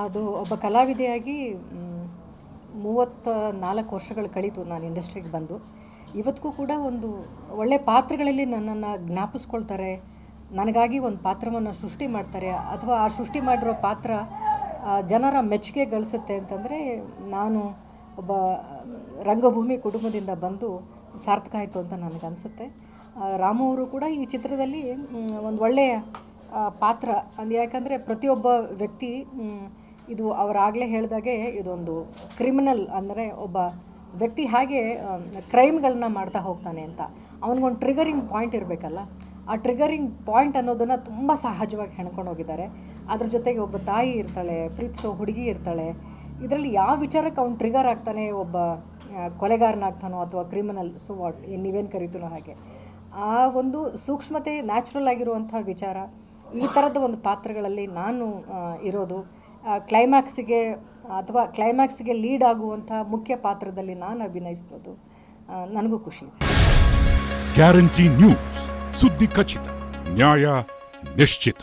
ಅದು ಒಬ್ಬ ಕಲಾವಿದೆಯಾಗಿ 34 ವರ್ಷಗಳು ಕಳೀತು ನಾನು ಇಂಡಸ್ಟ್ರಿಗೆ ಬಂದು. ಇವತ್ತಿಗೂ ಕೂಡ ಒಂದು ಒಳ್ಳೆಯ ಪಾತ್ರಗಳಲ್ಲಿ ನನ್ನನ್ನು ಜ್ಞಾಪಿಸ್ಕೊಳ್ತಾರೆ, ನನಗಾಗಿ ಒಂದು ಪಾತ್ರವನ್ನು ಸೃಷ್ಟಿ ಮಾಡ್ತಾರೆ, ಅಥವಾ ಆ ಸೃಷ್ಟಿ ಮಾಡಿರೋ ಪಾತ್ರ ಜನರ ಮೆಚ್ಚುಗೆ ಗಳಿಸುತ್ತೆ ಅಂತಂದರೆ ನಾನು ಒಬ್ಬ ರಂಗಭೂಮಿ ಕುಟುಂಬದಿಂದ ಬಂದು ಸಾರ್ಥಕ ಆಯಿತು ಅಂತ ನನಗನ್ಸುತ್ತೆ. ರಾಮು ಅವರು ಕೂಡ ಈ ಚಿತ್ರದಲ್ಲಿ ಒಂದು ಒಳ್ಳೆಯ ಪಾತ್ರ ಯಾಕಂದರೆ ಪ್ರತಿಯೊಬ್ಬ ವ್ಯಕ್ತಿ ಇದು ಅವರಾಗಲೇ ಹೇಳಿದಾಗೆ ಇದೊಂದು ಕ್ರಿಮಿನಲ್, ಅಂದರೆ ಒಬ್ಬ ವ್ಯಕ್ತಿ ಹಾಗೆ ಕ್ರೈಮ್ಗಳನ್ನ ಮಾಡ್ತಾ ಹೋಗ್ತಾನೆ ಅಂತ ಅವನಿಗೊಂದು ಟ್ರಿಗರಿಂಗ್ ಪಾಯಿಂಟ್ ಇರಬೇಕಲ್ಲ. ಆ ಟ್ರಿಗರಿಂಗ್ ಪಾಯಿಂಟ್ ಅನ್ನೋದನ್ನು ತುಂಬ ಸಹಜವಾಗಿ ಹೆಣ್ಕೊಂಡು ಹೋಗಿದ್ದಾರೆ. ಅದ್ರ ಜೊತೆಗೆ ಒಬ್ಬ ತಾಯಿ ಇರ್ತಾಳೆ, ಪ್ರೀತಿಸೋ ಹುಡುಗಿ ಇರ್ತಾಳೆ. ಇದರಲ್ಲಿ ಯಾವ ವಿಚಾರಕ್ಕೆ ಅವ್ನು ಟ್ರಿಗರ್ ಆಗ್ತಾನೆ, ಒಬ್ಬ ಕೊಲೆಗಾರನಾಗ್ತಾನೋ ಅಥವಾ ಕ್ರಿಮಿನಲ್, ಸೊ ವಾಟ್ ನೀವೇನು ಕರಿತೀನೋ ಹಾಗೆ ಆ ಒಂದು ಸೂಕ್ಷ್ಮತೆ ನ್ಯಾಚುರಲ್ ಆಗಿರುವಂಥ ವಿಚಾರ. ಈ ಥರದ ಒಂದು ಪಾತ್ರಗಳಲ್ಲಿ ನಾನು ಇರೋದು, ಕ್ಲೈಮ್ಯಾಕ್ಸಿಗೆ ಲೀಡ್ ಆಗುವಂಥ ಮುಖ್ಯ ಪಾತ್ರದಲ್ಲಿ ನಾನು ಅಭಿನಯಿಸ್ಬೋದು, ನನಗೂ ಖುಷಿ ಇದೆ. ಗ್ಯಾರಂಟಿ ನ್ಯೂಸ್, ಸುದ್ದಿ ಖಚಿತ, ನ್ಯಾಯ ನಿಶ್ಚಿತ.